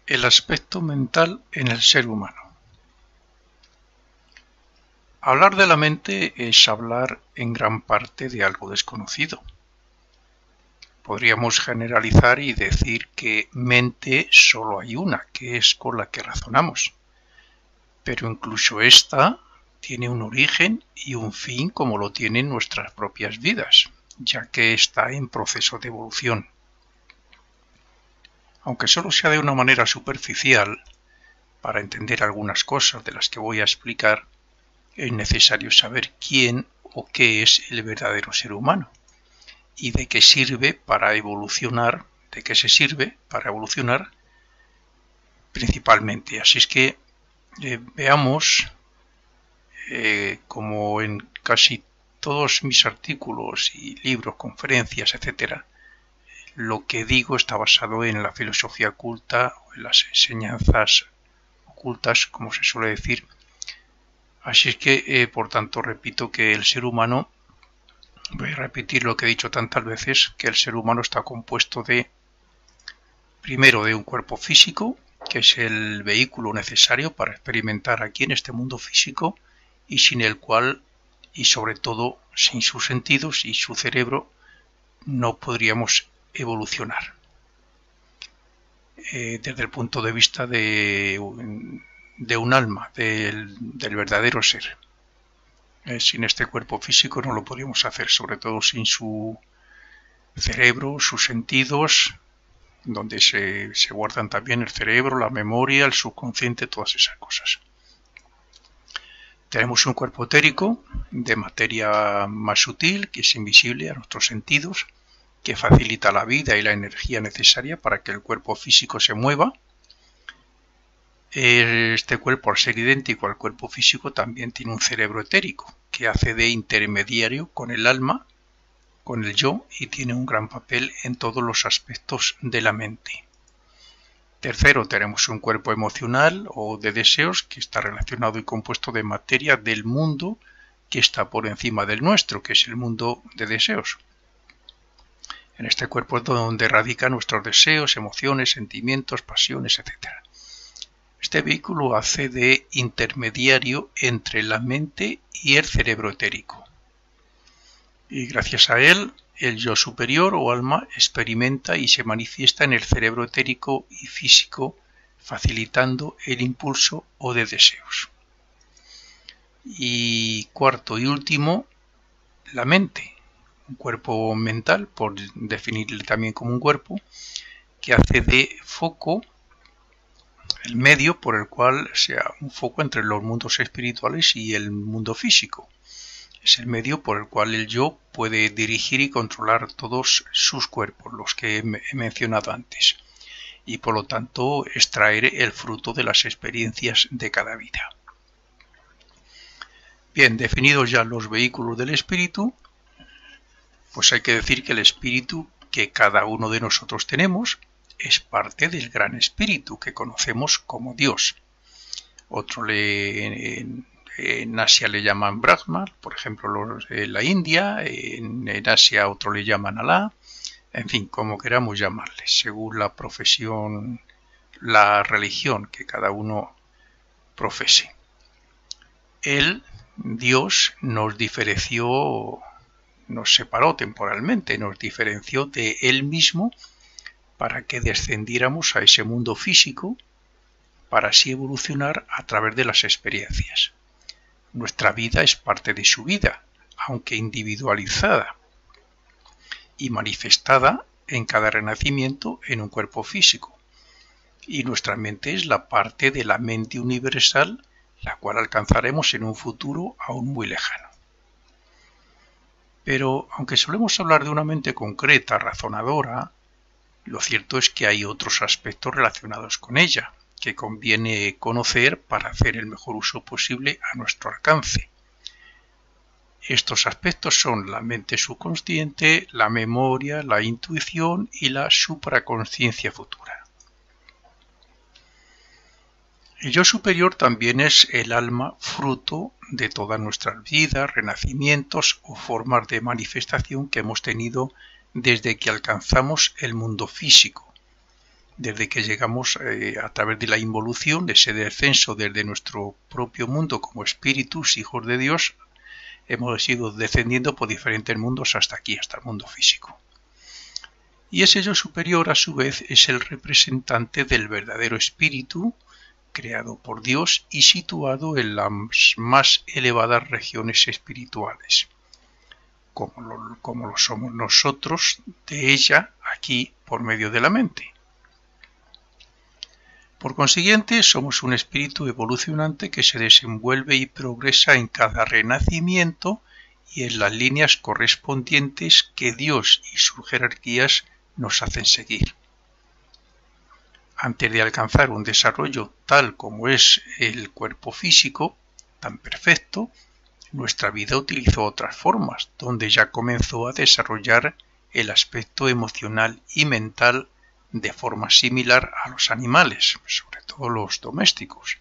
El aspecto mental en el ser humano. Hablar de la mente es hablar en gran parte de algo desconocido. Podríamos generalizar y decir que mente solo hay una, que es con la que razonamos. Pero incluso esta tiene un origen y un fin como lo tienen nuestras propias vidas, ya que está en proceso de evolución. Aunque solo sea de una manera superficial, para entender algunas cosas de las que voy a explicar, es necesario saber quién o qué es el verdadero ser humano y de qué sirve para evolucionar, de qué se sirve para evolucionar principalmente. Así es que veamos, como en casi todos mis artículos y libros, conferencias, etcétera, lo que digo está basado en la filosofía oculta o en las enseñanzas ocultas, como se suele decir. Así es que, por tanto, repito que el ser humano, voy a repetir lo que he dicho tantas veces, que el ser humano está compuesto primero de un cuerpo físico, que es el vehículo necesario para experimentar aquí en este mundo físico y sin el cual, y sobre todo sin sus sentidos y su cerebro, no podríamos evolucionar. Desde el punto de vista de un alma, del verdadero ser. Sin este cuerpo físico no lo podríamos hacer, sobre todo sin su cerebro, sus sentidos, donde se guardan también el cerebro, la memoria, el subconsciente, todas esas cosas. Tenemos un cuerpo etérico de materia más sutil, que es invisible a nuestros sentidos, que facilita la vida y la energía necesaria para que el cuerpo físico se mueva. Este cuerpo, al ser idéntico al cuerpo físico, también tiene un cerebro etérico, que hace de intermediario con el alma, con el yo, y tiene un gran papel en todos los aspectos de la mente. Tercero, tenemos un cuerpo emocional o de deseos, que está relacionado y compuesto de materia del mundo que está por encima del nuestro, que es el mundo de deseos. En este cuerpo es donde radican nuestros deseos, emociones, sentimientos, pasiones, etc. Este vehículo hace de intermediario entre la mente y el cerebro etérico. Y gracias a él, el yo superior o alma experimenta y se manifiesta en el cerebro etérico y físico, facilitando el impulso o de deseos. Y cuarto y último, la mente. Un cuerpo mental, por definirle también como un cuerpo, que hace de foco, el medio por el cual sea un foco entre los mundos espirituales y el mundo físico. Es el medio por el cual el yo puede dirigir y controlar todos sus cuerpos, los que he mencionado antes, y por lo tanto extraer el fruto de las experiencias de cada vida. Bien, definidos ya los vehículos del espíritu, pues hay que decir que el espíritu que cada uno de nosotros tenemos es parte del gran espíritu que conocemos como Dios. En Asia le llaman Brahma, por ejemplo en la India, en Asia otro le llaman Alá, en fin, como queramos llamarle, según la profesión, la religión que cada uno profese. Él, Dios, nos separó temporalmente, nos diferenció de Él mismo para que descendiéramos a ese mundo físico para así evolucionar a través de las experiencias. Nuestra vida es parte de su vida, aunque individualizada y manifestada en cada renacimiento en un cuerpo físico. Y nuestra mente es la parte de la mente universal, la cual alcanzaremos en un futuro aún muy lejano. Pero, aunque solemos hablar de una mente concreta, razonadora, lo cierto es que hay otros aspectos relacionados con ella, que conviene conocer para hacer el mejor uso posible a nuestro alcance. Estos aspectos son la mente subconsciente, la memoria, la intuición y la supraconsciencia futura. El yo superior también es el alma fruto de todas nuestras vidas, renacimientos o formas de manifestación que hemos tenido desde que alcanzamos el mundo físico, desde que llegamos a través de la involución, ese descenso desde nuestro propio mundo como espíritus, hijos de Dios, hemos ido descendiendo por diferentes mundos hasta aquí, hasta el mundo físico. Y ese yo superior, a su vez, es el representante del verdadero espíritu, creado por Dios y situado en las más elevadas regiones espirituales, como lo somos nosotros de ella aquí por medio de la mente. Por consiguiente, somos un espíritu evolucionante que se desenvuelve y progresa en cada renacimiento y en las líneas correspondientes que Dios y sus jerarquías nos hacen seguir. Antes de alcanzar un desarrollo tal como es el cuerpo físico, tan perfecto, nuestra vida utilizó otras formas, donde ya comenzó a desarrollar el aspecto emocional y mental de forma similar a los animales, sobre todo los domésticos.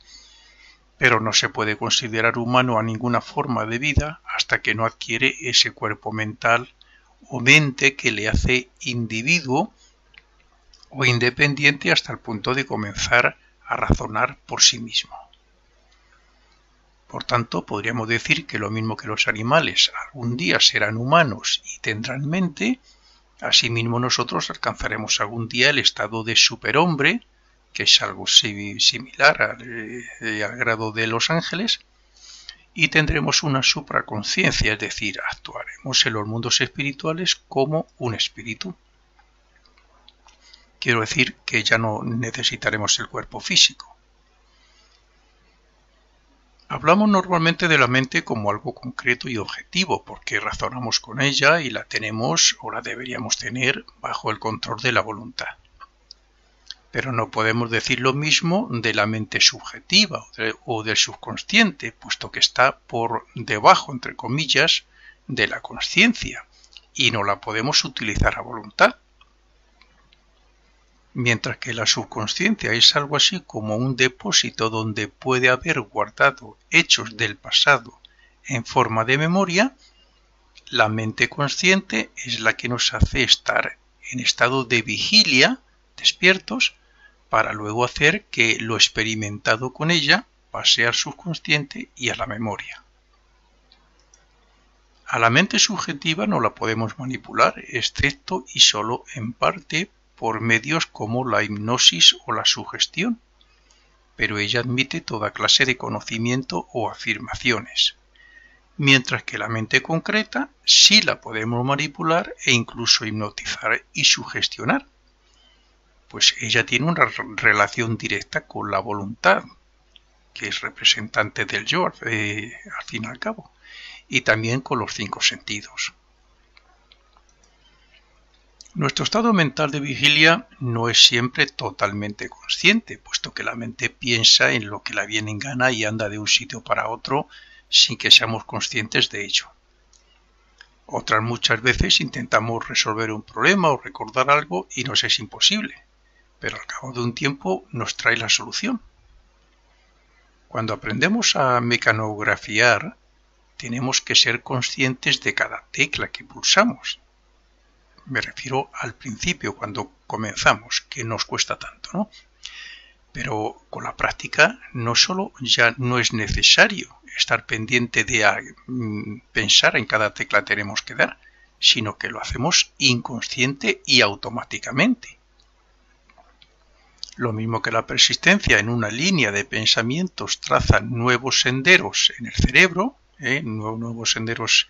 Pero no se puede considerar humano a ninguna forma de vida hasta que no adquiere ese cuerpo mental o mente que le hace individuo o independiente hasta el punto de comenzar a razonar por sí mismo. Por tanto, podríamos decir que lo mismo que los animales algún día serán humanos y tendrán mente, asimismo nosotros alcanzaremos algún día el estado de superhombre, que es algo similar al grado de los ángeles, y tendremos una supraconciencia, es decir, actuaremos en los mundos espirituales como un espíritu. Quiero decir que ya no necesitaremos el cuerpo físico. Hablamos normalmente de la mente como algo concreto y objetivo, porque razonamos con ella y la tenemos o la deberíamos tener bajo el control de la voluntad. Pero no podemos decir lo mismo de la mente subjetiva o del subconsciente, puesto que está por debajo, entre comillas, de la consciencia, y no la podemos utilizar a voluntad. Mientras que la subconsciencia es algo así como un depósito donde puede haber guardado hechos del pasado en forma de memoria, la mente consciente es la que nos hace estar en estado de vigilia, despiertos, para luego hacer que lo experimentado con ella pase al subconsciente y a la memoria. A la mente subjetiva no la podemos manipular, excepto y solo en parte, por medios como la hipnosis o la sugestión, pero ella admite toda clase de conocimiento o afirmaciones, mientras que la mente concreta sí la podemos manipular e incluso hipnotizar y sugestionar, pues ella tiene una relación directa con la voluntad, que es representante del yo, al fin y al cabo, y también con los 5 sentidos. Nuestro estado mental de vigilia no es siempre totalmente consciente, puesto que la mente piensa en lo que le viene en gana y anda de un sitio para otro sin que seamos conscientes de ello. Otras muchas veces intentamos resolver un problema o recordar algo y nos es imposible, pero al cabo de un tiempo nos trae la solución. Cuando aprendemos a mecanografiar, tenemos que ser conscientes de cada tecla que pulsamos. Me refiero al principio, cuando comenzamos, que nos cuesta tanto, ¿no? Pero con la práctica no solo ya no es necesario estar pendiente de pensar en cada tecla tenemos que dar, sino que lo hacemos inconsciente y automáticamente. Lo mismo que la persistencia en una línea de pensamientos traza nuevos senderos en el cerebro, nuevos senderos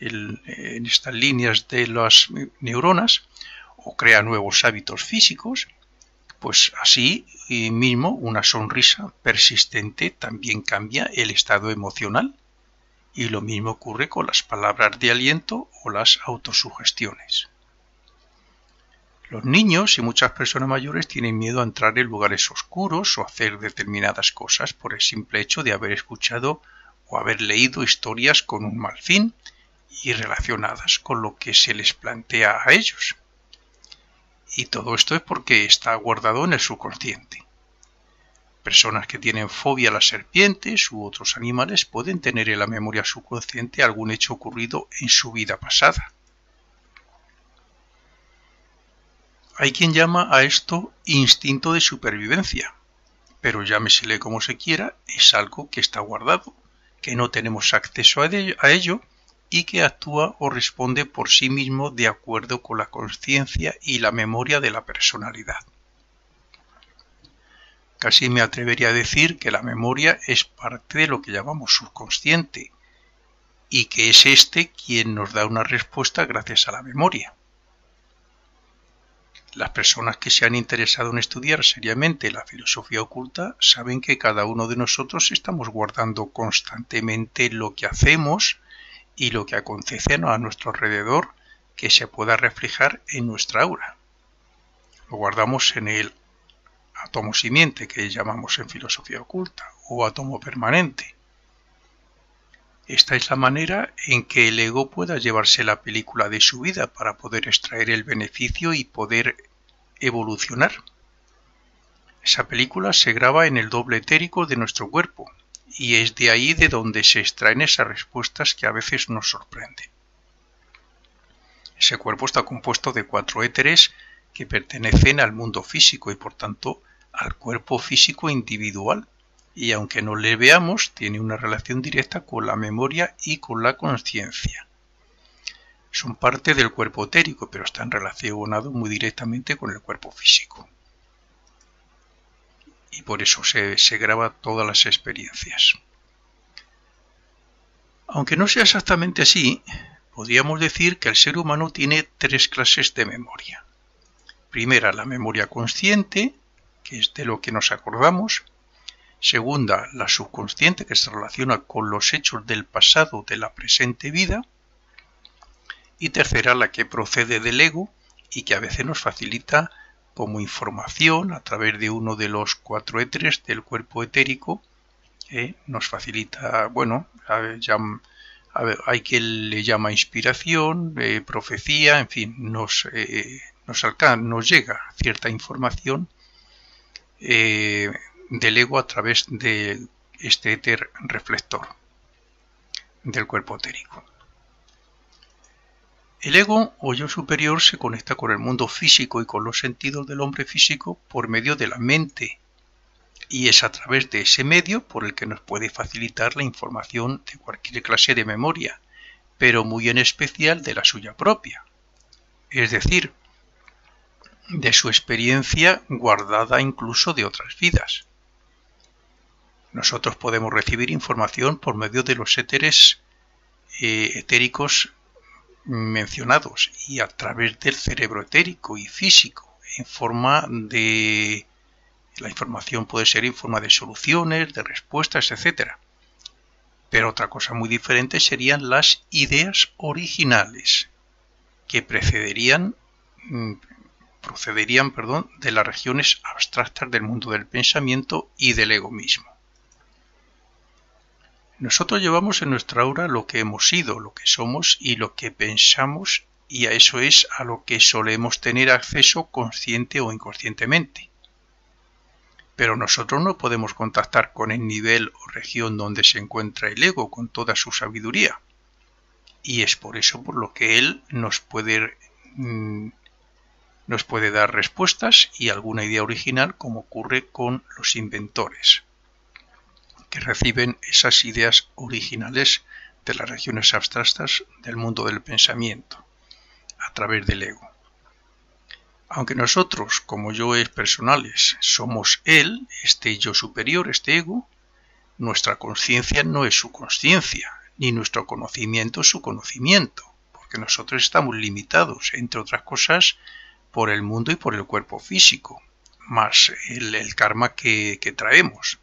en estas líneas de las neuronas, o crea nuevos hábitos físicos, pues así mismo una sonrisa persistente también cambia el estado emocional, y lo mismo ocurre con las palabras de aliento o las autosugestiones. Los niños y muchas personas mayores tienen miedo a entrar en lugares oscuros o hacer determinadas cosas por el simple hecho de haber escuchado o haber leído historias con un mal fin y relacionadas con lo que se les plantea a ellos. Y todo esto es porque está guardado en el subconsciente. Personas que tienen fobia a las serpientes u otros animales pueden tener en la memoria subconsciente algún hecho ocurrido en su vida pasada. Hay quien llama a esto instinto de supervivencia, pero llámesele como se quiera, es algo que está guardado, que no tenemos acceso a ello y que actúa o responde por sí mismo de acuerdo con la conciencia y la memoria de la personalidad. Casi me atrevería a decir que la memoria es parte de lo que llamamos subconsciente y que es este quien nos da una respuesta gracias a la memoria. Las personas que se han interesado en estudiar seriamente la filosofía oculta saben que cada uno de nosotros estamos guardando constantemente lo que hacemos y lo que acontece a nuestro alrededor que se pueda reflejar en nuestra aura. Lo guardamos en el átomo simiente que llamamos en filosofía oculta o átomo permanente. Esta es la manera en que el ego pueda llevarse la película de su vida para poder extraer el beneficio y poder evolucionar. Esa película se graba en el doble etérico de nuestro cuerpo y es de ahí de donde se extraen esas respuestas que a veces nos sorprenden. Ese cuerpo está compuesto de 4 éteres que pertenecen al mundo físico y por tanto al cuerpo físico individual. Y aunque no le veamos, tiene una relación directa con la memoria y con la conciencia. Son parte del cuerpo etérico, pero están relacionados muy directamente con el cuerpo físico. Y por eso se graba todas las experiencias. Aunque no sea exactamente así, podríamos decir que el ser humano tiene 3 clases de memoria. Primera, la memoria consciente, que es de lo que nos acordamos. Segunda, la subconsciente, que se relaciona con los hechos del pasado de la presente vida. Y tercera, la que procede del ego y que a veces nos facilita como información a través de uno de los 4 éteres del cuerpo etérico. Nos facilita, bueno, hay quien le llama inspiración, profecía, en fin, nos llega cierta información del ego a través de este éter reflector del cuerpo etérico. El ego o yo superior se conecta con el mundo físico y con los sentidos del hombre físico por medio de la mente, y es a través de ese medio por el que nos puede facilitar la información de cualquier clase de memoria, pero muy en especial de la suya propia, es decir, de su experiencia guardada incluso de otras vidas. Nosotros podemos recibir información por medio de los éteres etéricos mencionados y a través del cerebro etérico y físico en forma de... La información puede ser en forma de soluciones, de respuestas, etc. Pero otra cosa muy diferente serían las ideas originales que procederían de las regiones abstractas del mundo del pensamiento y del ego mismo. Nosotros llevamos en nuestra aura lo que hemos sido, lo que somos y lo que pensamos, y a eso es a lo que solemos tener acceso consciente o inconscientemente. Pero nosotros no podemos contactar con el nivel o región donde se encuentra el ego con toda su sabiduría. Y es por eso por lo que él nos puede dar respuestas y alguna idea original, como ocurre con los inventores, que reciben esas ideas originales de las regiones abstractas del mundo del pensamiento, a través del ego. Aunque nosotros, como yoes personales, somos él, este yo superior, este ego, nuestra conciencia no es su conciencia, ni nuestro conocimiento es su conocimiento, porque nosotros estamos limitados, entre otras cosas, por el mundo y por el cuerpo físico, más el karma que traemos,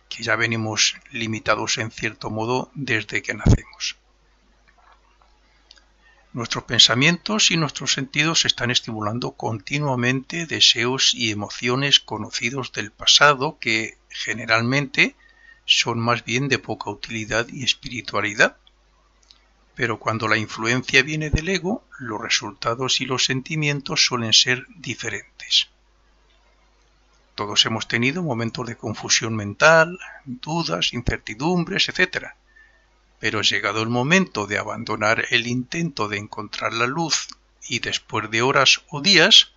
que ya venimos limitados en cierto modo desde que nacemos. Nuestros pensamientos y nuestros sentidos están estimulando continuamente deseos y emociones conocidos del pasado que generalmente son más bien de poca utilidad y espiritualidad. Pero cuando la influencia viene del ego, los resultados y los sentimientos suelen ser diferentes. Todos hemos tenido momentos de confusión mental, dudas, incertidumbres, etc. Pero llegado el momento de abandonar el intento de encontrar la luz y después de horas o días,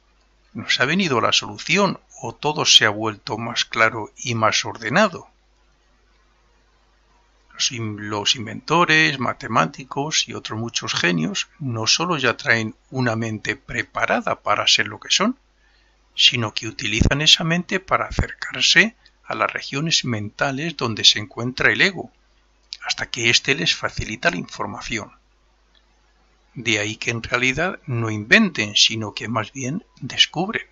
¿Nos ha venido la solución o todo se ha vuelto más claro y más ordenado? Los inventores, matemáticos y otros muchos genios no solo ya traen una mente preparada para ser lo que son, sino que utilizan esa mente para acercarse a las regiones mentales donde se encuentra el ego, hasta que éste les facilita la información. De ahí que en realidad no inventen, sino que más bien descubren.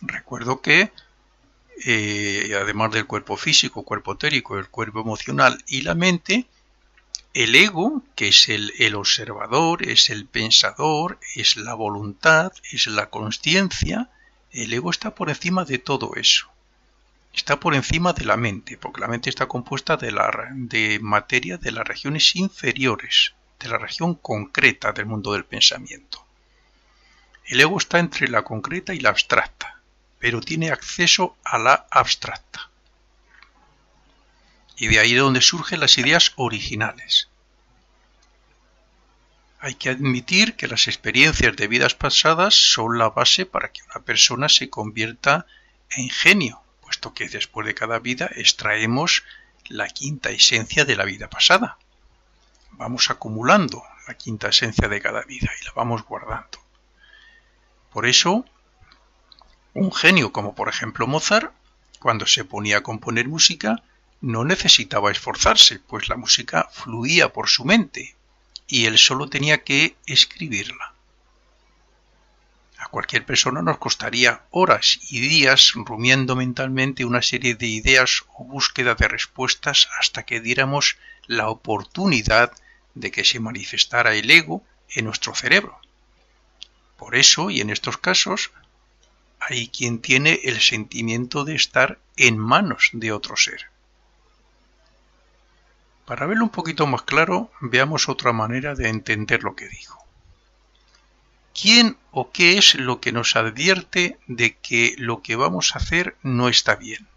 Recuerdo que además del cuerpo físico, cuerpo etérico, el cuerpo emocional y la mente, el ego, que es el observador, es el pensador, es la voluntad, es la consciencia, el ego está por encima de todo eso. Está por encima de la mente, porque la mente está compuesta de materia de las regiones inferiores, de la región concreta del mundo del pensamiento. El ego está entre la concreta y la abstracta, pero tiene acceso a la abstracta. Y de ahí es donde surgen las ideas originales. Hay que admitir que las experiencias de vidas pasadas son la base para que una persona se convierta en genio, puesto que después de cada vida extraemos la quinta esencia de la vida pasada. Vamos acumulando la quinta esencia de cada vida y la vamos guardando. Por eso, un genio como por ejemplo Mozart, cuando se ponía a componer música, no necesitaba esforzarse, pues la música fluía por su mente y él solo tenía que escribirla. A cualquier persona nos costaría horas y días rumiando mentalmente una serie de ideas o búsqueda de respuestas hasta que diéramos la oportunidad de que se manifestara el ego en nuestro cerebro. Por eso, y en estos casos, hay quien tiene el sentimiento de estar en manos de otro ser. Para verlo un poquito más claro, veamos otra manera de entender lo que digo. ¿Quién o qué es lo que nos advierte de que lo que vamos a hacer no está bien?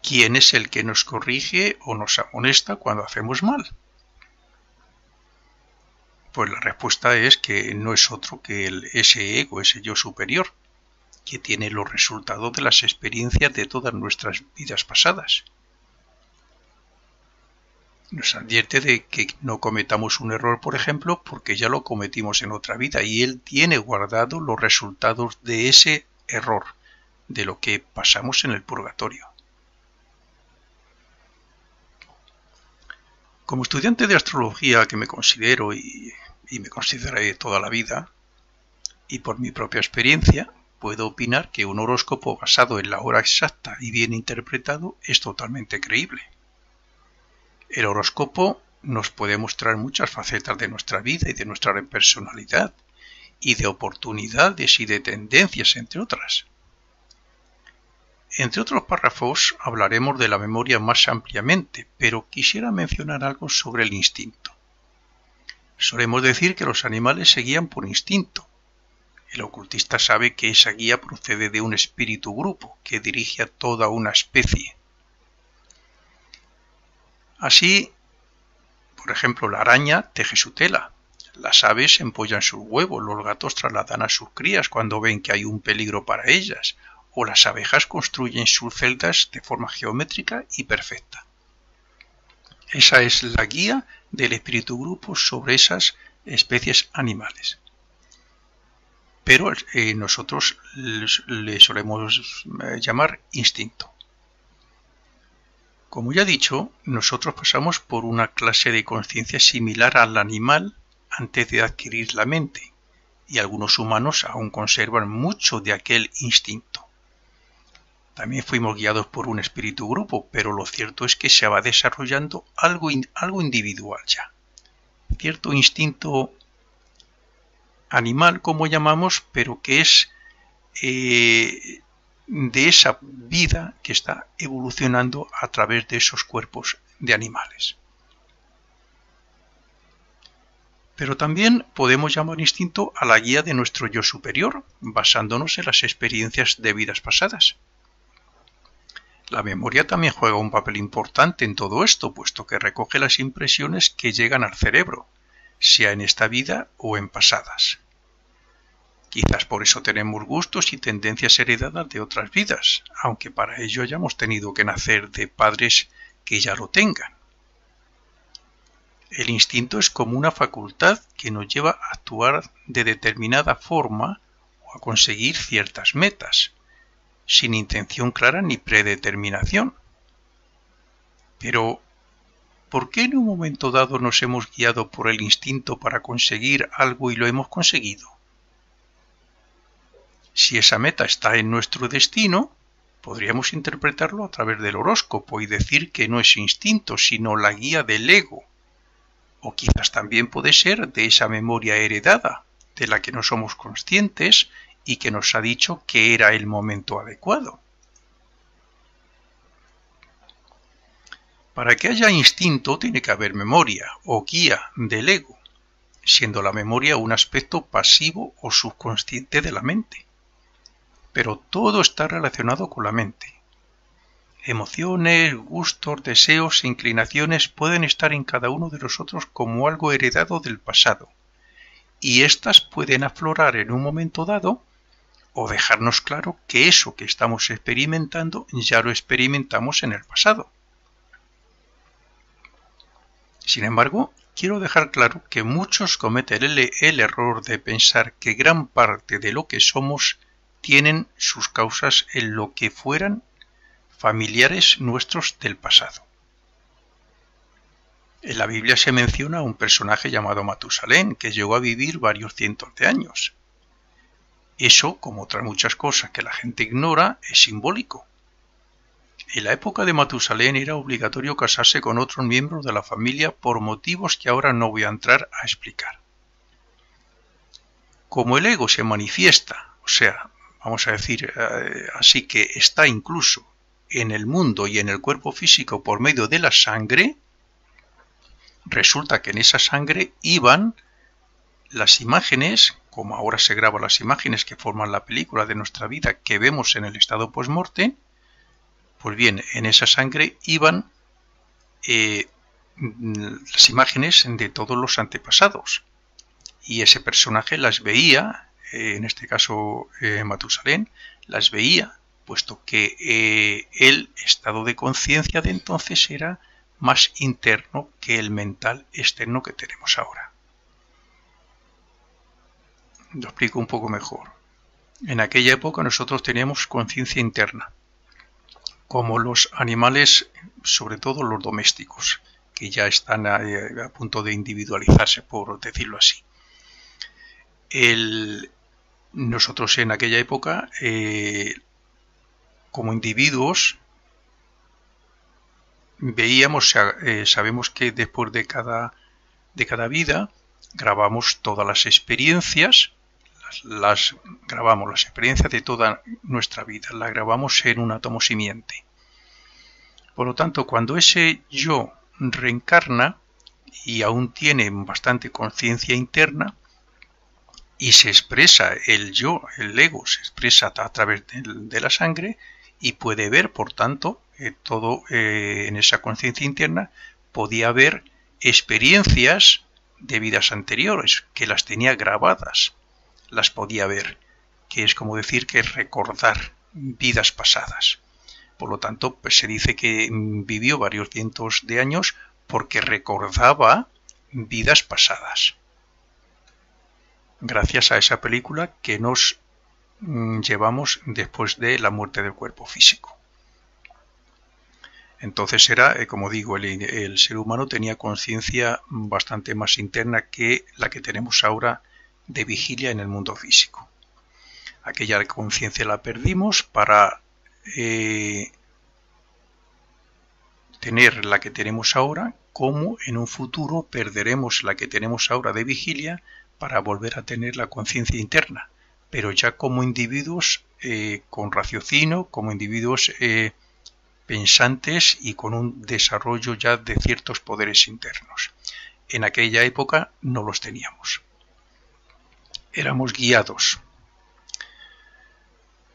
¿Quién es el que nos corrige o nos amonesta cuando hacemos mal? Pues la respuesta es que no es otro que ese ego, ese yo superior, que tiene los resultados de las experiencias de todas nuestras vidas pasadas. Nos advierte de que no cometamos un error, por ejemplo, porque ya lo cometimos en otra vida y él tiene guardado los resultados de ese error, de lo que pasamos en el purgatorio. Como estudiante de astrología que me considero y me consideraré toda la vida, y por mi propia experiencia, puedo opinar que un horóscopo basado en la hora exacta y bien interpretado es totalmente creíble. El horóscopo nos puede mostrar muchas facetas de nuestra vida y de nuestra personalidad, y de oportunidades y de tendencias, entre otras. Entre otros párrafos hablaremos de la memoria más ampliamente, pero quisiera mencionar algo sobre el instinto. Solemos decir que los animales se guían por instinto. El ocultista sabe que esa guía procede de un espíritu grupo que dirige a toda una especie. Así, por ejemplo, la araña teje su tela, las aves empollan sus huevos, los gatos trasladan a sus crías cuando ven que hay un peligro para ellas, o las abejas construyen sus celdas de forma geométrica y perfecta. Esa es la guía del espíritu grupo sobre esas especies animales. Pero nosotros le solemos llamar instinto. Como ya he dicho, nosotros pasamos por una clase de conciencia similar al animal antes de adquirir la mente, y algunos humanos aún conservan mucho de aquel instinto. También fuimos guiados por un espíritu grupo, pero lo cierto es que se va desarrollando algo individual ya. Cierto instinto animal, como llamamos, pero que es de esa vida que está evolucionando a través de esos cuerpos de animales. Pero también podemos llamar instinto a la guía de nuestro yo superior, basándonos en las experiencias de vidas pasadas. La memoria también juega un papel importante en todo esto, puesto que recoge las impresiones que llegan al cerebro, sea en esta vida o en pasadas. Quizás por eso tenemos gustos y tendencias heredadas de otras vidas, aunque para ello hayamos tenido que nacer de padres que ya lo tengan. El instinto es como una facultad que nos lleva a actuar de determinada forma o a conseguir ciertas metas, sin intención clara ni predeterminación. Pero, ¿por qué en un momento dado nos hemos guiado por el instinto para conseguir algo y lo hemos conseguido? Si esa meta está en nuestro destino, podríamos interpretarlo a través del horóscopo y decir que no es instinto, sino la guía del ego. O quizás también puede ser de esa memoria heredada, de la que no somos conscientes y que nos ha dicho que era el momento adecuado. Para que haya instinto tiene que haber memoria o guía del ego, siendo la memoria un aspecto pasivo o subconsciente de la mente. Pero todo está relacionado con la mente. Emociones, gustos, deseos e inclinaciones pueden estar en cada uno de nosotros como algo heredado del pasado, y éstas pueden aflorar en un momento dado o dejarnos claro que eso que estamos experimentando ya lo experimentamos en el pasado. Sin embargo, quiero dejar claro que muchos cometen el error de pensar que gran parte de lo que somos tienen sus causas en lo que fueran familiares nuestros del pasado. En la Biblia se menciona a un personaje llamado Matusalén, que llegó a vivir varios cientos de años. Eso, como otras muchas cosas que la gente ignora, es simbólico. En la época de Matusalén era obligatorio casarse con otros miembros de la familia por motivos que ahora no voy a entrar a explicar. Como el ego se manifiesta, o sea, vamos a decir así que está incluso en el mundo y en el cuerpo físico por medio de la sangre, resulta que en esa sangre iban las imágenes, como ahora se graban las imágenes que forman la película de nuestra vida que vemos en el estado post-mortem. Pues bien, en esa sangre iban las imágenes de todos los antepasados. Y ese personaje las veía, en este caso Matusalén, las veía, puesto que el estado de conciencia de entonces era más interno que el mental externo que tenemos ahora. Lo explico un poco mejor. En aquella época nosotros teníamos conciencia interna, como los animales, sobre todo los domésticos, que ya están a punto de individualizarse, por decirlo así. Nosotros en aquella época, como individuos, veíamos, sabemos que después de cada vida grabamos todas las experiencias, grabamos las experiencias de toda nuestra vida, las grabamos en un átomo simiente. Por lo tanto, cuando ese yo reencarna y aún tiene bastante conciencia interna y se expresa el yo, el ego, se expresa a través de la sangre y puede ver, por tanto, todo en esa conciencia interna, podía ver experiencias de vidas anteriores que las tenía grabadas. Las podía ver, que es como decir que recordar vidas pasadas. Por lo tanto, pues se dice que vivió varios cientos de años porque recordaba vidas pasadas. Gracias a esa película que nos llevamos después de la muerte del cuerpo físico. Entonces era, como digo, el ser humano tenía conciencia bastante más interna que la que tenemos ahora de vigilia en el mundo físico. Aquella conciencia la perdimos para tener la que tenemos ahora, como en un futuro perderemos la que tenemos ahora de vigilia para volver a tener la conciencia interna, pero ya como individuos con raciocinio, como individuos pensantes y con un desarrollo ya de ciertos poderes internos. En aquella época no los teníamos. Éramos guiados.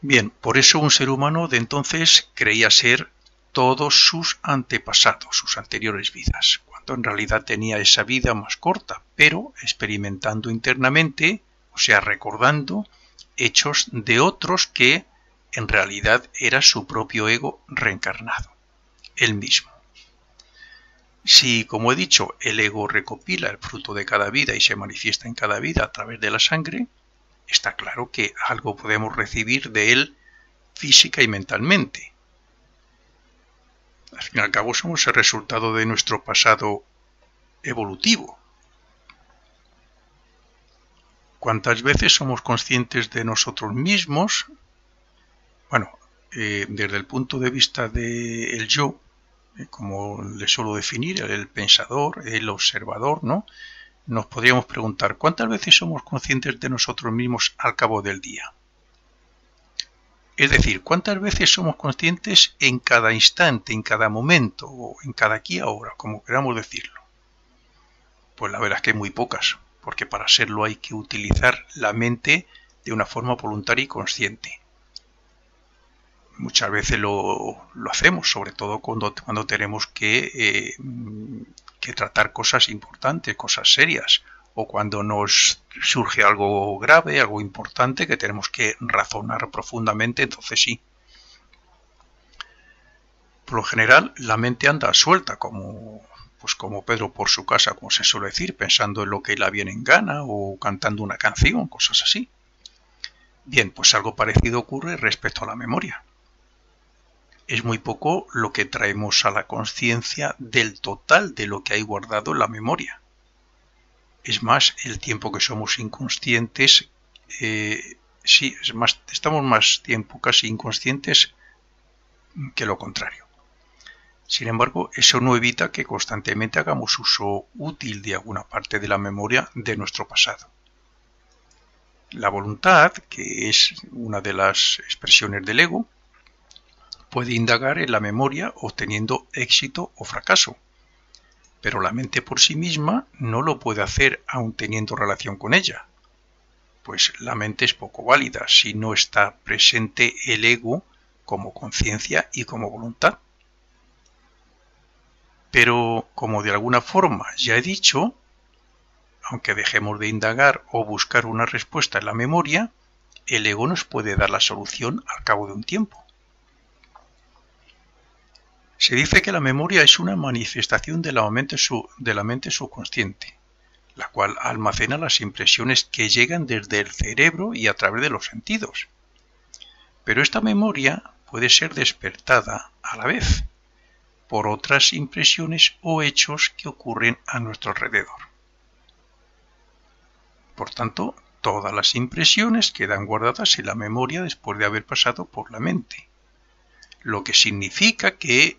Bien, por eso un ser humano de entonces creía ser todos sus antepasados, sus anteriores vidas, cuando en realidad tenía esa vida más corta, pero experimentando internamente, o sea, recordando hechos de otros que en realidad era su propio ego reencarnado, él mismo. Si, como he dicho, el ego recopila el fruto de cada vida y se manifiesta en cada vida a través de la sangre, está claro que algo podemos recibir de él física y mentalmente. Al fin y al cabo somos el resultado de nuestro pasado evolutivo. ¿Cuántas veces somos conscientes de nosotros mismos? Bueno, desde el punto de vista del yo, como le suelo definir, el pensador, el observador, ¿no? Nos podríamos preguntar, ¿cuántas veces somos conscientes de nosotros mismos al cabo del día? Es decir, ¿cuántas veces somos conscientes en cada instante, en cada momento, o en cada aquí ahora, como queramos decirlo? Pues la verdad es que muy pocas, porque para serlo hay que utilizar la mente de una forma voluntaria y consciente. Muchas veces lo hacemos, sobre todo cuando tenemos que tratar cosas importantes, cosas serias, o cuando nos surge algo grave, algo importante que tenemos que razonar profundamente, entonces sí. Por lo general, la mente anda suelta, como Pedro por su casa, como se suele decir, pensando en lo que le viene en gana o cantando una canción, cosas así. Bien, pues algo parecido ocurre respecto a la memoria. Es muy poco lo que traemos a la conciencia del total de lo que hay guardado en la memoria. Es más, el tiempo que somos inconscientes, estamos más tiempo casi inconscientes que lo contrario. Sin embargo, eso no evita que constantemente hagamos uso útil de alguna parte de la memoria de nuestro pasado. La voluntad, que es una de las expresiones del ego, puede indagar en la memoria obteniendo éxito o fracaso, pero la mente por sí misma no lo puede hacer aun teniendo relación con ella, pues la mente es poco válida si no está presente el ego como conciencia y como voluntad. Pero, como de alguna forma ya he dicho, aunque dejemos de indagar o buscar una respuesta en la memoria, el ego nos puede dar la solución al cabo de un tiempo. Se dice que la memoria es una manifestación de la mente subconsciente, la cual almacena las impresiones que llegan desde el cerebro y a través de los sentidos. Pero esta memoria puede ser despertada a la vez por otras impresiones o hechos que ocurren a nuestro alrededor. Por tanto, todas las impresiones quedan guardadas en la memoria después de haber pasado por la mente, lo que significa que,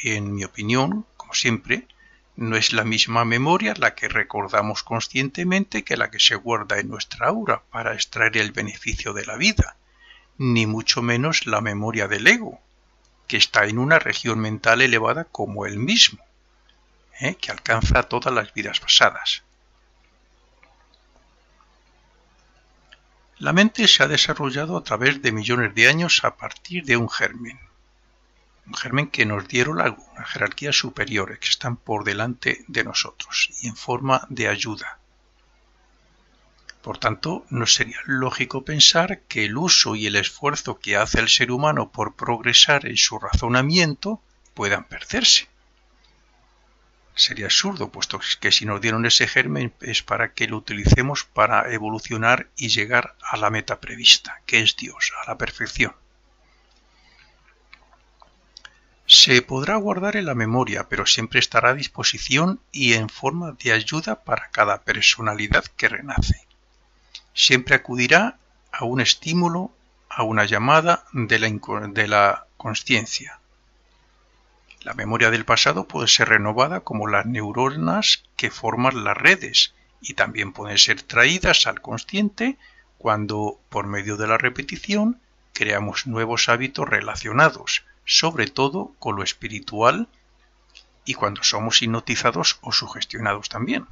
en mi opinión, como siempre, no es la misma memoria la que recordamos conscientemente que la que se guarda en nuestra aura para extraer el beneficio de la vida, ni mucho menos la memoria del ego, que está en una región mental elevada como él mismo, que alcanza todas las vidas pasadas. La mente se ha desarrollado a través de millones de años a partir de un germen que nos dieron una jerarquía superior, que están por delante de nosotros y en forma de ayuda. Por tanto, no sería lógico pensar que el uso y el esfuerzo que hace el ser humano por progresar en su razonamiento puedan perderse. Sería absurdo, puesto que si nos dieron ese germen es para que lo utilicemos para evolucionar y llegar a la meta prevista, que es Dios, a la perfección. Se podrá guardar en la memoria, pero siempre estará a disposición y en forma de ayuda para cada personalidad que renace. Siempre acudirá a un estímulo, a una llamada de la consciencia. La memoria del pasado puede ser renovada como las neuronas que forman las redes y también pueden ser traídas al consciente cuando, por medio de la repetición, creamos nuevos hábitos relacionados, sobre todo con lo espiritual y cuando somos hipnotizados o sugestionados también.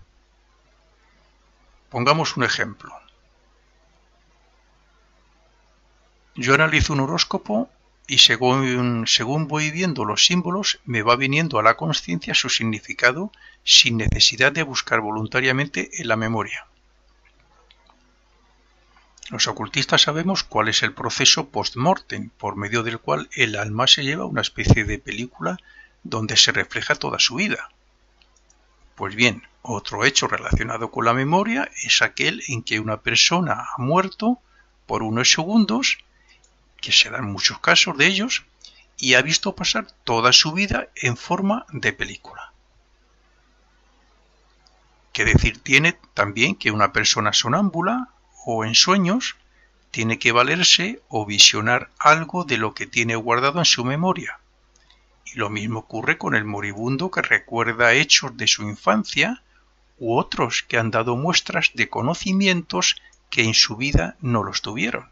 Pongamos un ejemplo. Yo analizo un horóscopo y según voy viendo los símbolos, me va viniendo a la conciencia su significado sin necesidad de buscar voluntariamente en la memoria. Los ocultistas sabemos cuál es el proceso post-mortem, por medio del cual el alma se lleva a una especie de película donde se refleja toda su vida. Pues bien, otro hecho relacionado con la memoria es aquel en que una persona ha muerto por unos segundos, que se dan muchos casos de ellos, y ha visto pasar toda su vida en forma de película. ¿Qué decir tiene también que una persona sonámbula o en sueños tiene que valerse o visionar algo de lo que tiene guardado en su memoria? Y lo mismo ocurre con el moribundo que recuerda hechos de su infancia u otros que han dado muestras de conocimientos que en su vida no los tuvieron.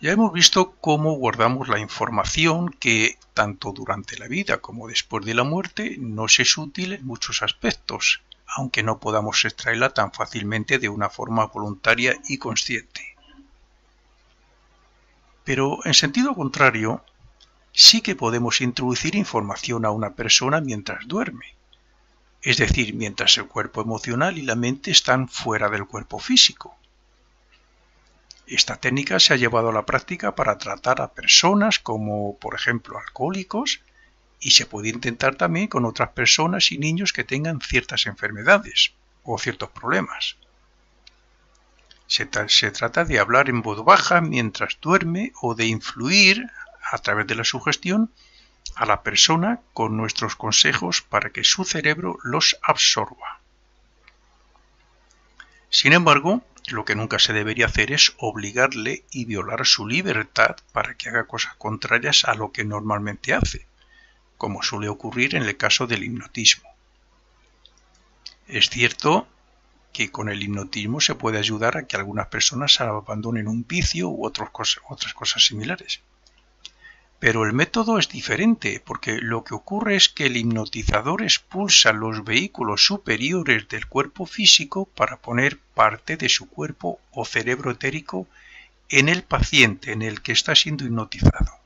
Ya hemos visto cómo guardamos la información que, tanto durante la vida como después de la muerte, nos es útil en muchos aspectos, aunque no podamos extraerla tan fácilmente de una forma voluntaria y consciente. Pero, en sentido contrario, sí que podemos introducir información a una persona mientras duerme, es decir, mientras el cuerpo emocional y la mente están fuera del cuerpo físico. Esta técnica se ha llevado a la práctica para tratar a personas como, por ejemplo, alcohólicos, y se puede intentar también con otras personas y niños que tengan ciertas enfermedades o ciertos problemas. Se trata de hablar en voz baja mientras duerme o de influir, a través de la sugestión, a la persona con nuestros consejos para que su cerebro los absorba. Sin embargo, lo que nunca se debería hacer es obligarle y violar su libertad para que haga cosas contrarias a lo que normalmente hace, como suele ocurrir en el caso del hipnotismo. Es cierto que con el hipnotismo se puede ayudar a que algunas personas abandonen un vicio u otras cosas similares. Pero el método es diferente, porque lo que ocurre es que el hipnotizador expulsa los vehículos superiores del cuerpo físico para poner parte de su cuerpo o cerebro etérico en el paciente en el que está siendo hipnotizado.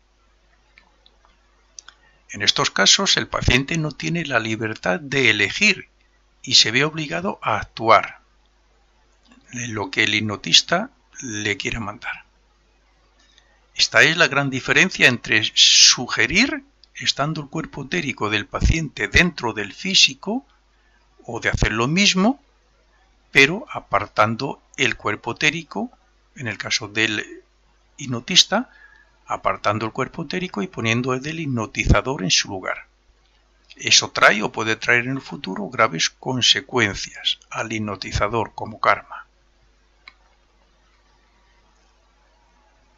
En estos casos, el paciente no tiene la libertad de elegir y se ve obligado a actuar en lo que el hipnotista le quiera mandar. Esta es la gran diferencia entre sugerir, estando el cuerpo etérico del paciente dentro del físico, o de hacer lo mismo, pero apartando el cuerpo etérico, en el caso del hipnotista, apartando el cuerpo etérico y poniendo el del hipnotizador en su lugar. Eso trae o puede traer en el futuro graves consecuencias al hipnotizador como karma.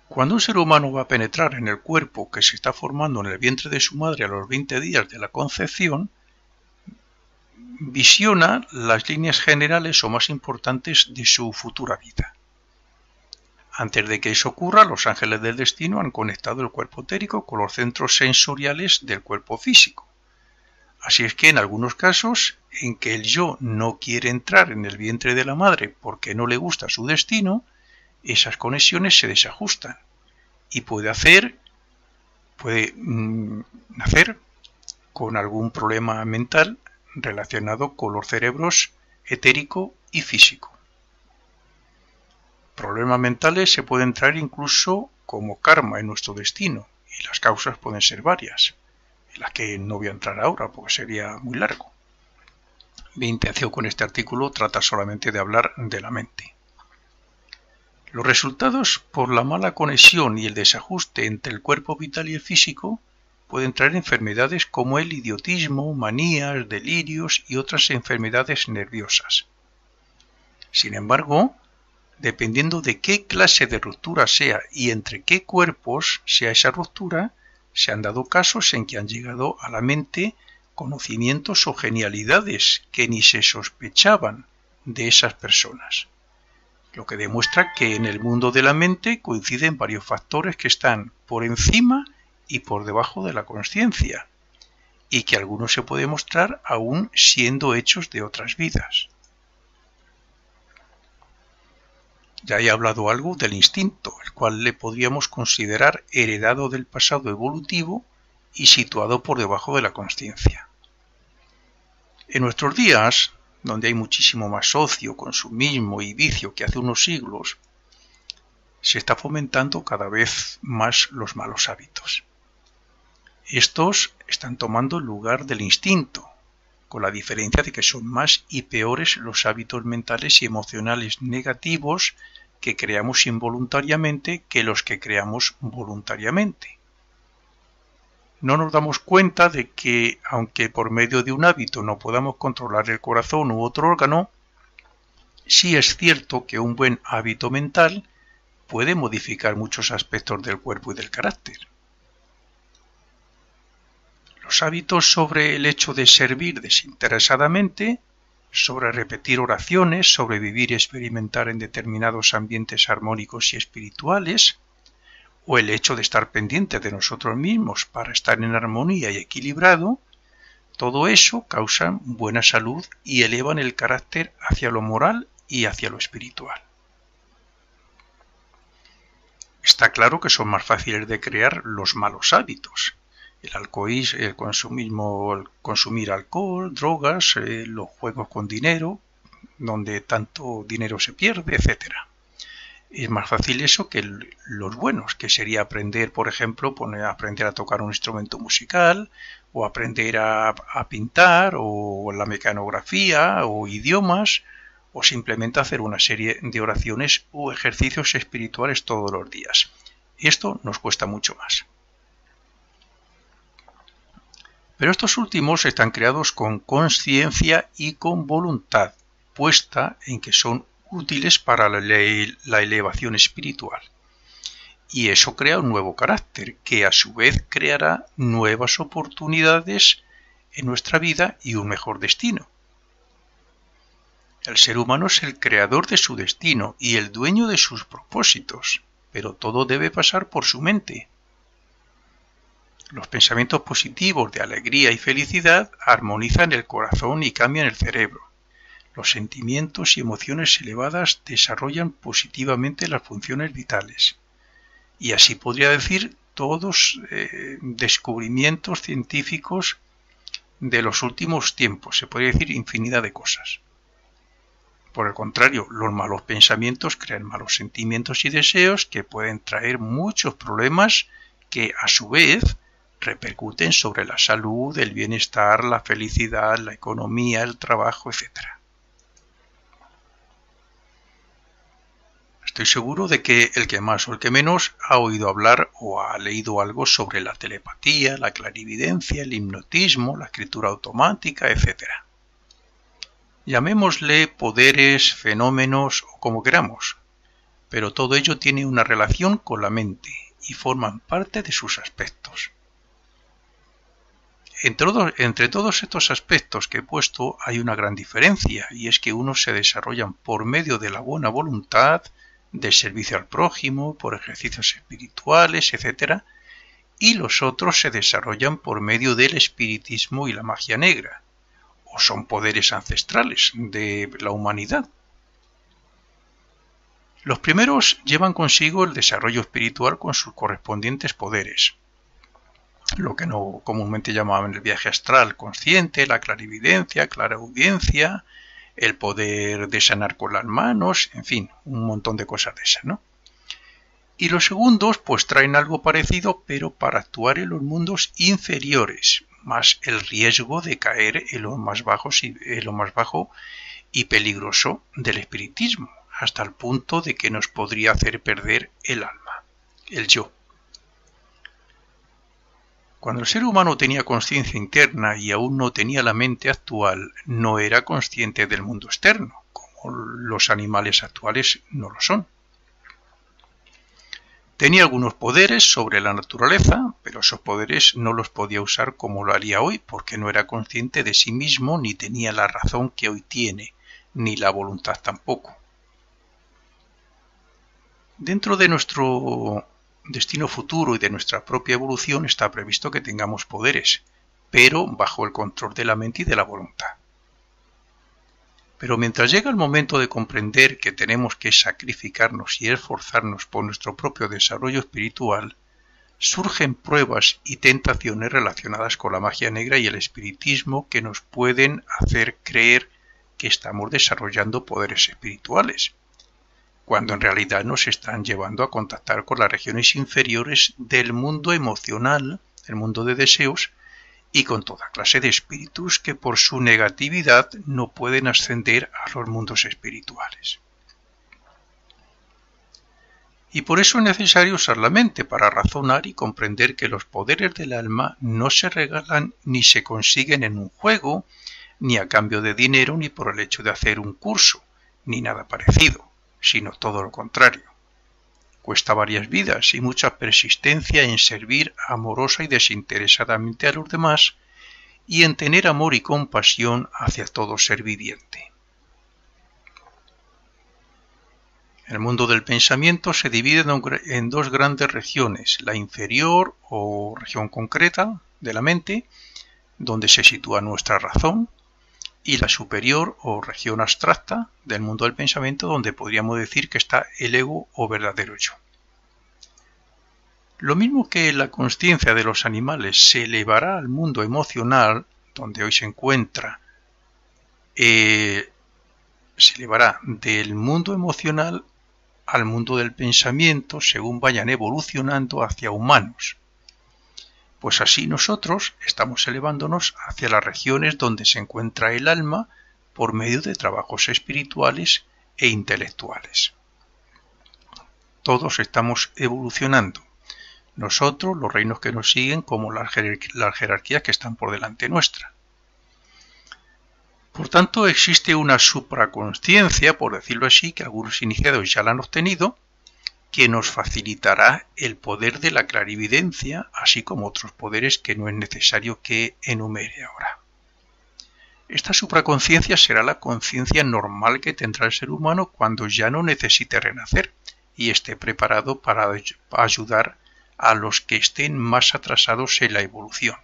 Cuando un ser humano va a penetrar en el cuerpo que se está formando en el vientre de su madre a los 20 días de la concepción, visiona las líneas generales o más importantes de su futura vida. Antes de que eso ocurra, los ángeles del destino han conectado el cuerpo etérico con los centros sensoriales del cuerpo físico. Así es que en algunos casos en que el yo no quiere entrar en el vientre de la madre porque no le gusta su destino, esas conexiones se desajustan y puede nacer con algún problema mental relacionado con los cerebros etérico y físico. Problemas mentales se pueden traer incluso como karma en nuestro destino, y las causas pueden ser varias, en las que no voy a entrar ahora porque sería muy largo. Mi intención con este artículo trata solamente de hablar de la mente. Los resultados por la mala conexión y el desajuste entre el cuerpo vital y el físico pueden traer enfermedades como el idiotismo, manías, delirios y otras enfermedades nerviosas. Sin embargo, dependiendo de qué clase de ruptura sea y entre qué cuerpos sea esa ruptura, se han dado casos en que han llegado a la mente conocimientos o genialidades que ni se sospechaban de esas personas. Lo que demuestra que en el mundo de la mente coinciden varios factores que están por encima y por debajo de la consciencia, y que algunos se pueden mostrar aún siendo hechos de otras vidas. Ya he hablado algo del instinto, el cual le podríamos considerar heredado del pasado evolutivo y situado por debajo de la consciencia. En nuestros días, donde hay muchísimo más ocio, consumismo y vicio que hace unos siglos, se está fomentando cada vez más los malos hábitos. Estos están tomando el lugar del instinto, con la diferencia de que son más y peores los hábitos mentales y emocionales negativos que creamos involuntariamente que los que creamos voluntariamente. No nos damos cuenta de que, aunque por medio de un hábito no podamos controlar el corazón u otro órgano, sí es cierto que un buen hábito mental puede modificar muchos aspectos del cuerpo y del carácter. Los hábitos sobre el hecho de servir desinteresadamente, sobre repetir oraciones, sobre vivir y experimentar en determinados ambientes armónicos y espirituales, o el hecho de estar pendiente de nosotros mismos para estar en armonía y equilibrado, todo eso causa buena salud y elevan el carácter hacia lo moral y hacia lo espiritual. Está claro que son más fáciles de crear los malos hábitos. El alcoholismo, el consumismo, el consumir alcohol, drogas, los juegos con dinero, donde tanto dinero se pierde, etc. Es más fácil eso que los buenos, que sería aprender, por ejemplo, aprender a tocar un instrumento musical, o aprender a pintar, o la mecanografía, o idiomas, o simplemente hacer una serie de oraciones o ejercicios espirituales todos los días. Esto nos cuesta mucho más. Pero estos últimos están creados con conciencia y con voluntad, puesta en que son útiles para la elevación espiritual. Y eso crea un nuevo carácter, que a su vez creará nuevas oportunidades en nuestra vida y un mejor destino. El ser humano es el creador de su destino y el dueño de sus propósitos, pero todo debe pasar por su mente. Los pensamientos positivos de alegría y felicidad armonizan el corazón y cambian el cerebro. Los sentimientos y emociones elevadas desarrollan positivamente las funciones vitales. Y así podría decir todos descubrimientos científicos de los últimos tiempos. Se podría decir infinidad de cosas. Por el contrario, los malos pensamientos crean malos sentimientos y deseos que pueden traer muchos problemas que, a su vez, repercuten sobre la salud, el bienestar, la felicidad, la economía, el trabajo, etc. Estoy seguro de que el que más o el que menos ha oído hablar o ha leído algo sobre la telepatía, la clarividencia, el hipnotismo, la escritura automática, etc. Llamémosle poderes, fenómenos o como queramos, pero todo ello tiene una relación con la mente y forman parte de sus aspectos. Entre todos estos aspectos que he puesto hay una gran diferencia, y es que unos se desarrollan por medio de la buena voluntad, de servicio al prójimo, por ejercicios espirituales, etc., y los otros se desarrollan por medio del espiritismo y la magia negra, o son poderes ancestrales de la humanidad. Los primeros llevan consigo el desarrollo espiritual con sus correspondientes poderes, lo que no comúnmente llamaban el viaje astral consciente, la clarividencia, claraudiencia, el poder de sanar con las manos, en fin, un montón de cosas de esas, ¿no? Y los segundos pues traen algo parecido, pero para actuar en los mundos inferiores, más el riesgo de caer en lo más bajo y peligroso del espiritismo, hasta el punto de que nos podría hacer perder el alma, el yo. Cuando el ser humano tenía conciencia interna y aún no tenía la mente actual, no era consciente del mundo externo, como los animales actuales no lo son. Tenía algunos poderes sobre la naturaleza, pero esos poderes no los podía usar como lo haría hoy, porque no era consciente de sí mismo ni tenía la razón que hoy tiene, ni la voluntad tampoco. Dentro de nuestro destino futuro y de nuestra propia evolución está previsto que tengamos poderes, pero bajo el control de la mente y de la voluntad. Pero mientras llega el momento de comprender que tenemos que sacrificarnos y esforzarnos por nuestro propio desarrollo espiritual, surgen pruebas y tentaciones relacionadas con la magia negra y el espiritismo que nos pueden hacer creer que estamos desarrollando poderes espirituales, cuando en realidad nos están llevando a contactar con las regiones inferiores del mundo emocional, el mundo de deseos, y con toda clase de espíritus que por su negatividad no pueden ascender a los mundos espirituales. Y por eso es necesario usar la mente para razonar y comprender que los poderes del alma no se regalan ni se consiguen en un juego, ni a cambio de dinero, ni por el hecho de hacer un curso, ni nada parecido, sino todo lo contrario. Cuesta varias vidas y mucha persistencia en servir amorosa y desinteresadamente a los demás y en tener amor y compasión hacia todo ser viviente. El mundo del pensamiento se divide en dos grandes regiones, la inferior o región concreta de la mente, donde se sitúa nuestra razón, y la superior o región abstracta del mundo del pensamiento, donde podríamos decir que está el ego o verdadero yo. Lo mismo que la consciencia de los animales se elevará al mundo emocional, donde hoy se encuentra, se elevará del mundo emocional al mundo del pensamiento según vayan evolucionando hacia humanos. Pues así nosotros estamos elevándonos hacia las regiones donde se encuentra el alma por medio de trabajos espirituales e intelectuales. Todos estamos evolucionando. Nosotros, los reinos que nos siguen, como las jerarquías que están por delante nuestra. Por tanto, existe una supraconsciencia, por decirlo así, que algunos iniciados ya la han obtenido, que nos facilitará el poder de la clarividencia, así como otros poderes que no es necesario que enumere ahora. Esta supraconsciencia será la conciencia normal que tendrá el ser humano cuando ya no necesite renacer y esté preparado para ayudar a los que estén más atrasados en la evolución.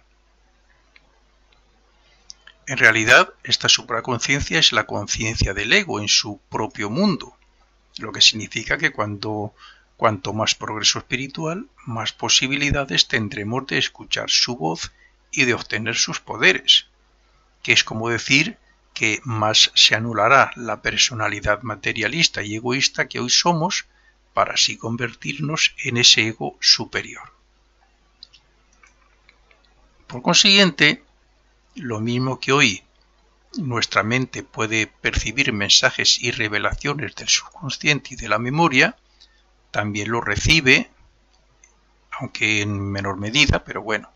En realidad, esta supraconsciencia es la conciencia del ego en su propio mundo, lo que significa que cuanto más progreso espiritual, más posibilidades tendremos de escuchar su voz y de obtener sus poderes, que es como decir que más se anulará la personalidad materialista y egoísta que hoy somos para así convertirnos en ese ego superior. Por consiguiente, lo mismo que hoy nuestra mente puede percibir mensajes y revelaciones del subconsciente y de la memoria, también lo recibe, aunque en menor medida, pero bueno,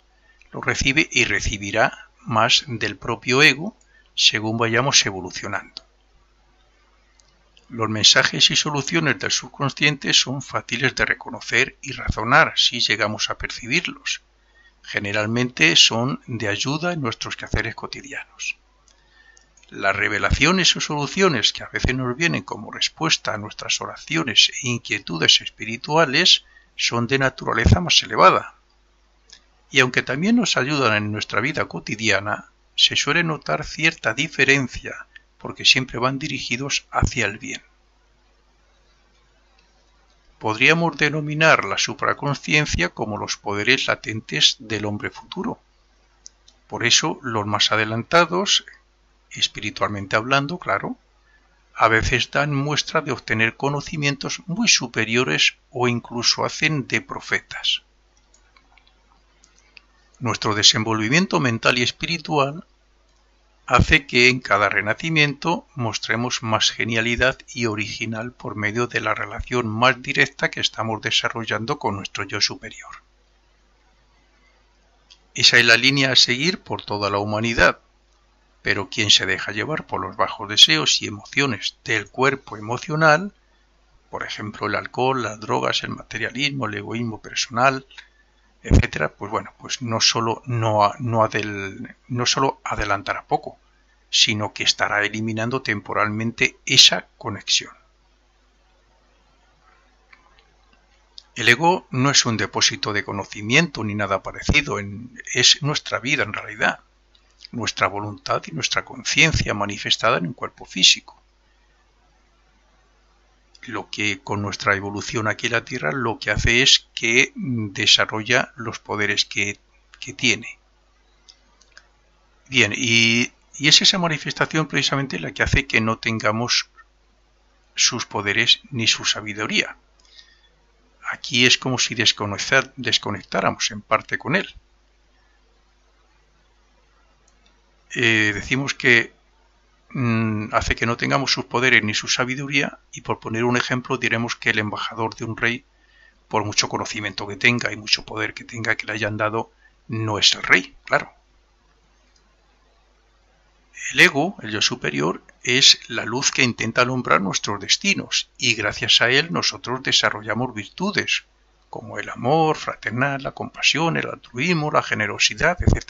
lo recibe y recibirá más del propio ego según vayamos evolucionando. Los mensajes y soluciones del subconsciente son fáciles de reconocer y razonar si llegamos a percibirlos. Generalmente son de ayuda en nuestros quehaceres cotidianos. Las revelaciones o soluciones que a veces nos vienen como respuesta a nuestras oraciones e inquietudes espirituales son de naturaleza más elevada. Y aunque también nos ayudan en nuestra vida cotidiana, se suele notar cierta diferencia porque siempre van dirigidos hacia el bien. Podríamos denominar la supraconsciencia como los poderes latentes del hombre futuro. Por eso, los más adelantados, espiritualmente hablando, claro, a veces dan muestra de obtener conocimientos muy superiores o incluso hacen de profetas. Nuestro desenvolvimiento mental y espiritual hace que en cada renacimiento mostremos más genialidad y original por medio de la relación más directa que estamos desarrollando con nuestro yo superior. Esa es la línea a seguir por toda la humanidad, pero quien se deja llevar por los bajos deseos y emociones del cuerpo emocional, por ejemplo el alcohol, las drogas, el materialismo, el egoísmo personal, etcétera, pues no solo adelantará poco, sino que estará eliminando temporalmente esa conexión. El ego no es un depósito de conocimiento ni nada parecido, es nuestra vida en realidad, nuestra voluntad y nuestra conciencia manifestada en un cuerpo físico. Lo que con nuestra evolución aquí en la Tierra lo que hace es que desarrolla los poderes que tiene. Bien, y Y es esa manifestación precisamente la que hace que no tengamos sus poderes ni su sabiduría. Aquí es como si desconectáramos en parte con él. Decimos que hace que no tengamos sus poderes ni su sabiduría, y por poner un ejemplo diremos que el embajador de un rey, por mucho conocimiento que tenga y mucho poder que tenga que le hayan dado, no es el rey, claro. El ego, el yo superior, es la luz que intenta alumbrar nuestros destinos, y gracias a él nosotros desarrollamos virtudes, como el amor fraternal, la compasión, el altruismo, la generosidad, etc.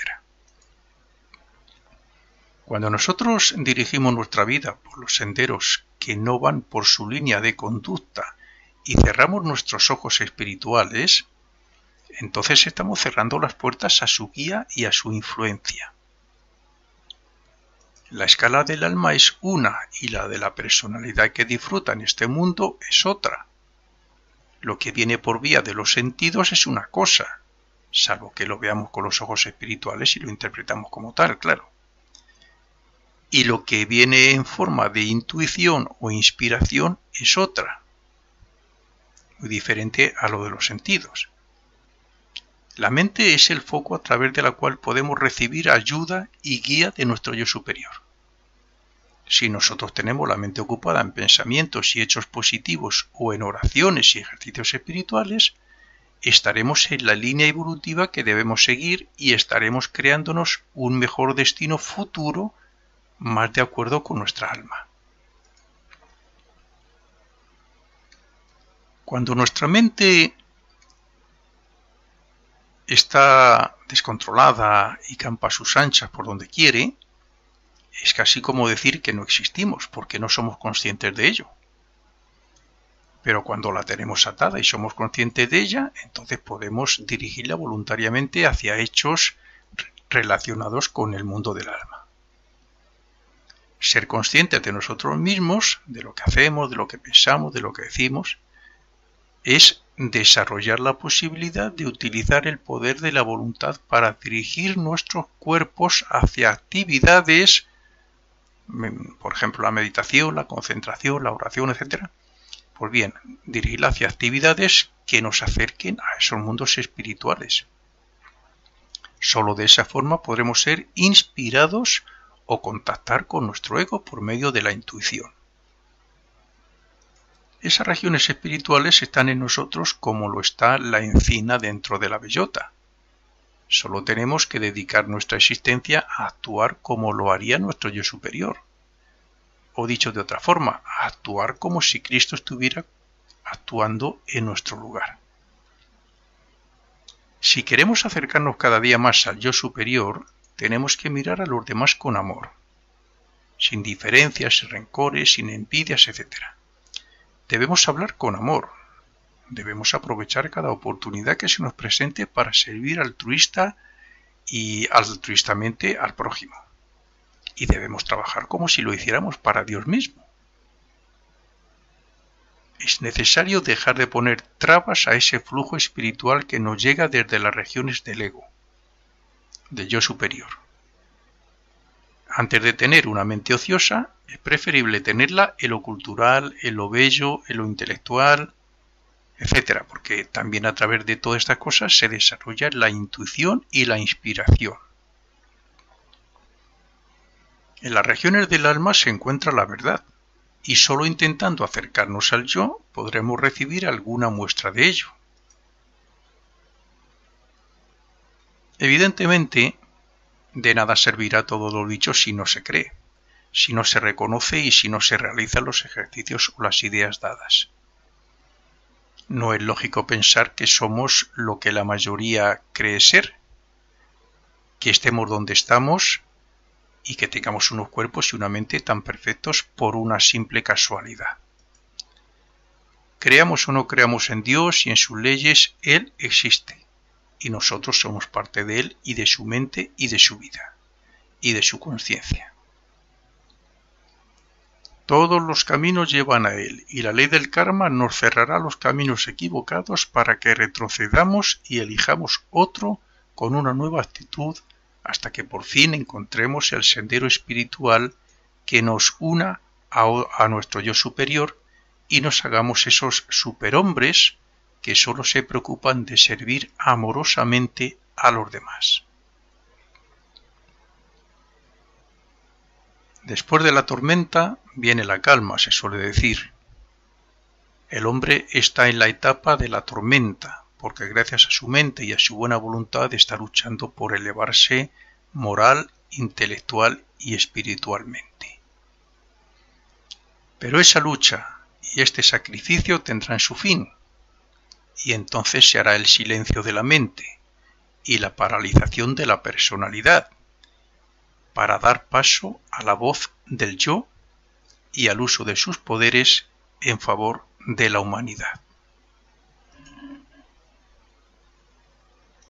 Cuando nosotros dirigimos nuestra vida por los senderos que no van por su línea de conducta y cerramos nuestros ojos espirituales, entonces estamos cerrando las puertas a su guía y a su influencia. La escala del alma es una y la de la personalidad que disfruta en este mundo es otra. Lo que viene por vía de los sentidos es una cosa, salvo que lo veamos con los ojos espirituales y lo interpretamos como tal, claro. Y lo que viene en forma de intuición o inspiración es otra, muy diferente a lo de los sentidos. La mente es el foco a través de la cual podemos recibir ayuda y guía de nuestro yo superior. Si nosotros tenemos la mente ocupada en pensamientos y hechos positivos o en oraciones y ejercicios espirituales, estaremos en la línea evolutiva que debemos seguir y estaremos creándonos un mejor destino futuro más de acuerdo con nuestra alma. Cuando nuestra mente está descontrolada y campa a sus anchas por donde quiere, es casi como decir que no existimos porque no somos conscientes de ello. Pero cuando la tenemos atada y somos conscientes de ella, entonces podemos dirigirla voluntariamente hacia hechos relacionados con el mundo del alma. Ser conscientes de nosotros mismos, de lo que hacemos, de lo que pensamos, de lo que decimos, es desarrollar la posibilidad de utilizar el poder de la voluntad para dirigir nuestros cuerpos hacia actividades, por ejemplo, la meditación, la concentración, la oración, etc. Pues bien, dirigirla hacia actividades que nos acerquen a esos mundos espirituales. Solo de esa forma podremos ser inspirados o contactar con nuestro ego por medio de la intuición. Esas regiones espirituales están en nosotros como lo está la encina dentro de la bellota. Solo tenemos que dedicar nuestra existencia a actuar como lo haría nuestro yo superior. O dicho de otra forma, a actuar como si Cristo estuviera actuando en nuestro lugar. Si queremos acercarnos cada día más al yo superior, tenemos que mirar a los demás con amor, sin diferencias, sin rencores, sin envidias, etc. Debemos hablar con amor. Debemos aprovechar cada oportunidad que se nos presente para servir altruista y altruistamente al prójimo. Y debemos trabajar como si lo hiciéramos para Dios mismo. Es necesario dejar de poner trabas a ese flujo espiritual que nos llega desde las regiones del ego, del yo superior. Antes de tener una mente ociosa, es preferible tenerla en lo cultural, en lo bello, en lo intelectual, etc. Porque también a través de todas estas cosas se desarrolla la intuición y la inspiración. En las regiones del alma se encuentra la verdad, y solo intentando acercarnos al yo podremos recibir alguna muestra de ello. Evidentemente, de nada servirá todo lo dicho si no se cree, si no se reconoce y si no se realizan los ejercicios o las ideas dadas. No es lógico pensar que somos lo que la mayoría cree ser, que estemos donde estamos y que tengamos unos cuerpos y una mente tan perfectos por una simple casualidad. Creamos o no creamos en Dios y en sus leyes, Él existe. Y nosotros somos parte de Él y de su mente y de su vida, y de su conciencia. Todos los caminos llevan a Él, y la ley del karma nos cerrará los caminos equivocados para que retrocedamos y elijamos otro con una nueva actitud hasta que por fin encontremos el sendero espiritual que nos una a nuestro yo superior y nos hagamos esos superhombres que solo se preocupan de servir amorosamente a los demás. Después de la tormenta viene la calma, se suele decir. El hombre está en la etapa de la tormenta, porque gracias a su mente y a su buena voluntad está luchando por elevarse moral, intelectual y espiritualmente. Pero esa lucha y este sacrificio tendrán su fin, y entonces se hará el silencio de la mente y la paralización de la personalidad, para dar paso a la voz del yo y al uso de sus poderes en favor de la humanidad.